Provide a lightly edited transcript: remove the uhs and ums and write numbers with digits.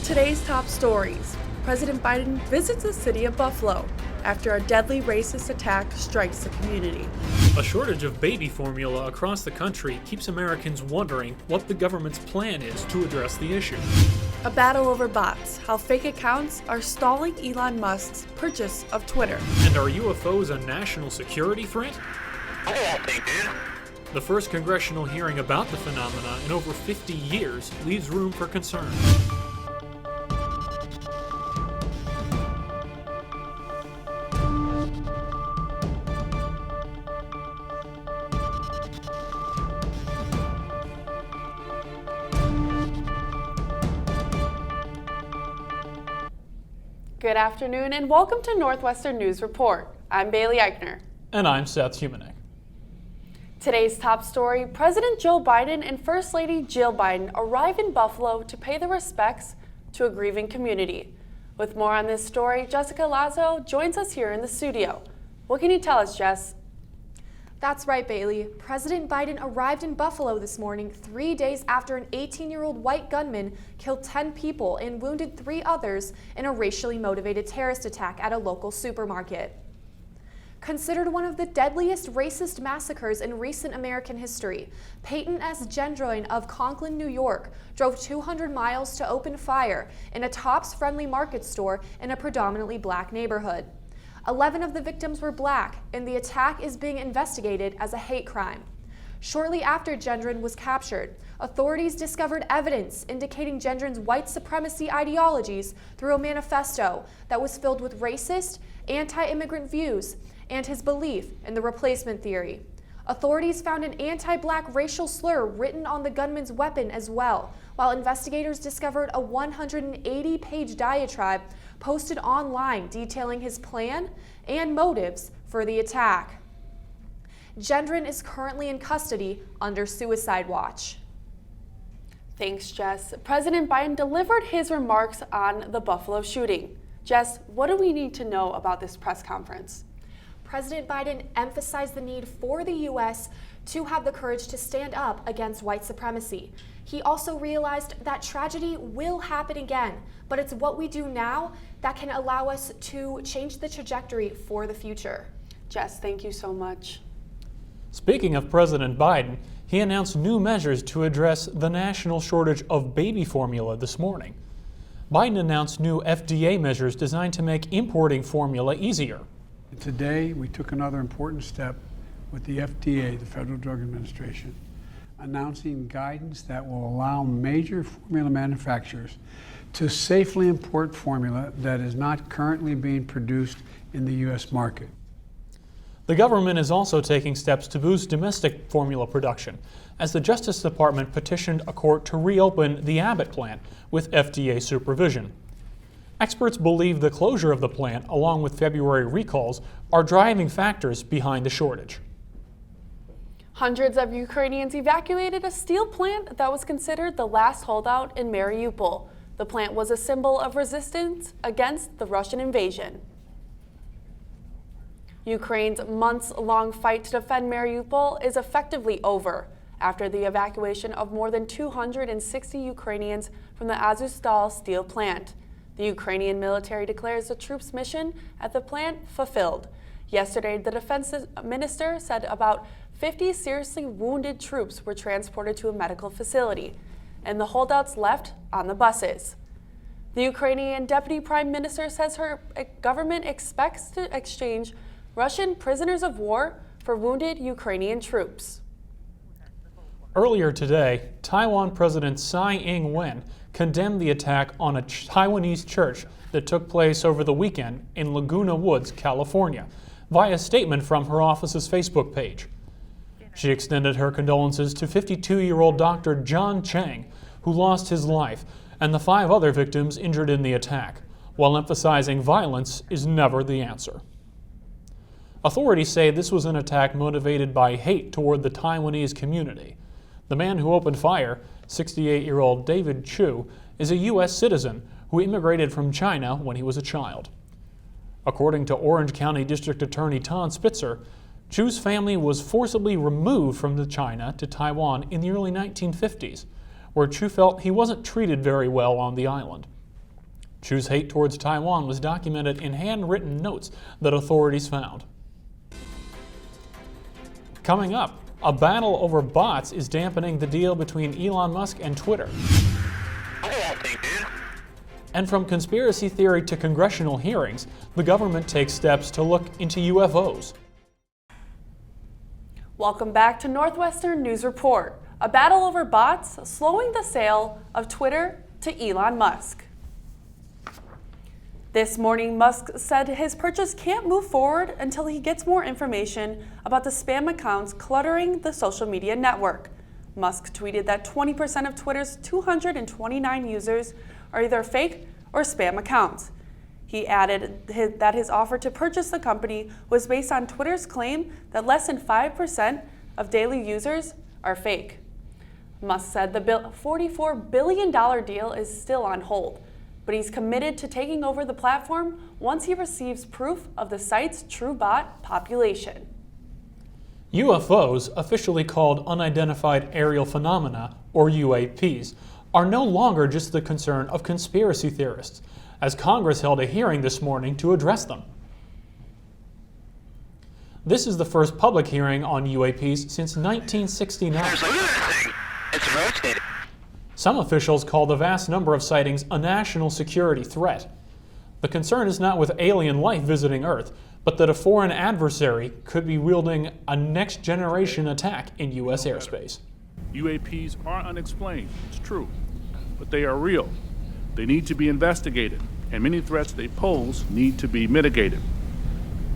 Today's top stories. President Biden visits the city of Buffalo after a deadly racist attack strikes the community. A shortage of baby formula across the country keeps Americans wondering what the government's plan is to address the issue. A battle over bots, how fake accounts are stalling Elon Musk's purchase of Twitter. And are UFOs a national security threat? I don't think, dude. The first congressional hearing about the phenomena in over 50 years leaves room for concern. Good afternoon and welcome to Northwestern News Report. I'm Bailey Eichner. And I'm Seth Humanek. Today's top story, President Joe Biden and First Lady Jill Biden arrive in Buffalo to pay their respects to a grieving community. With more on this story, Jessica Lazo joins us here in the studio. What can you tell us, Jess? That's right, Bailey. President Biden arrived in Buffalo this morning 3 days after an 18-year-old white gunman killed 10 people and wounded 3 others in a racially motivated terrorist attack at a local supermarket. Considered one of the deadliest racist massacres in recent American history, Peyton S. Gendron of Conklin, New York, drove 200 miles to open fire in a Tops Friendly Market store in a predominantly black neighborhood. 11 of the victims were black, and the attack is being investigated as a hate crime. Shortly after Gendron was captured, authorities discovered evidence indicating Gendron's white supremacy ideologies through a manifesto that was filled with racist, anti-immigrant views and his belief in the replacement theory. Authorities found an anti-black racial slur written on the gunman's weapon as well, while investigators discovered a 180-page diatribe posted online detailing his plan and motives for the attack. Gendron is currently in custody under suicide watch. Thanks, Jess. President Biden delivered his remarks on the Buffalo shooting. Jess, what do we need to know about this press conference? President Biden emphasized the need for the U.S. to have the courage to stand up against white supremacy. He also realized that tragedy will happen again, but it's what we do now that can allow us to change the trajectory for the future. Jess, thank you so much. Speaking of President Biden, he announced new measures to address the national shortage of baby formula this morning. Biden announced new FDA measures designed to make importing formula easier. Today, we took another important step with the FDA, the Federal Drug Administration, announcing guidance that will allow major formula manufacturers to safely import formula that is not currently being produced in the U.S. market. The government is also taking steps to boost domestic formula production, as the Justice Department petitioned a court to reopen the Abbott plant with FDA supervision. Experts believe the closure of the plant, along with February recalls, are driving factors behind the shortage. Hundreds of Ukrainians evacuated a steel plant that was considered the last holdout in Mariupol. The plant was a symbol of resistance against the Russian invasion. Ukraine's months-long fight to defend Mariupol is effectively over after the evacuation of more than 260 Ukrainians from the Azovstal steel plant. The Ukrainian military declares the troops' mission at the plant fulfilled. Yesterday, the defense minister said about 50 seriously wounded troops were transported to a medical facility, and the holdouts left on the buses. The Ukrainian deputy prime minister says her government expects to exchange Russian prisoners of war for wounded Ukrainian troops. Earlier today, Taiwan President Tsai Ing-wen condemned the attack on a Taiwanese church that took place over the weekend in Laguna Woods, California, via a statement from her office's Facebook page. She extended her condolences to 52-year-old Dr. John Chang, who lost his life, and the 5 other victims injured in the attack, while emphasizing violence is never the answer. Authorities say this was an attack motivated by hate toward the Taiwanese community. The man who opened fire, 68-year-old David Chu, is a U.S. citizen who immigrated from China when he was a child. According to Orange County District Attorney Tom Spitzer, Chu's family was forcibly removed from China to Taiwan in the early 1950s, where Chu felt he wasn't treated very well on the island. Chu's hate towards Taiwan was documented in handwritten notes that authorities found. Coming up, a battle over bots is dampening the deal between Elon Musk and Twitter. And from conspiracy theory to congressional hearings, the government takes steps to look into UFOs. Welcome back to Northwestern News Report. A battle over bots slowing the sale of Twitter to Elon Musk. This morning, Musk said his purchase can't move forward until he gets more information about the spam accounts cluttering the social media network. Musk tweeted that 20% of Twitter's 229 users are either fake or spam accounts. He added that his offer to purchase the company was based on Twitter's claim that less than 5% of daily users are fake. Musk said the $44 billion deal is still on hold, but he's committed to taking over the platform once he receives proof of the site's true bot population. UFOs, officially called Unidentified Aerial Phenomena, or UAPs, are no longer just the concern of conspiracy theorists, as Congress held a hearing this morning to address them. This is the first public hearing on UAPs since 1969. Look at that thing. It's rotating. Some officials call the vast number of sightings a national security threat. The concern is not with alien life visiting Earth, but that a foreign adversary could be wielding a next-generation attack in U.S. airspace. UAPs are unexplained, it's true, but they are real. They need to be investigated, and many threats they pose need to be mitigated.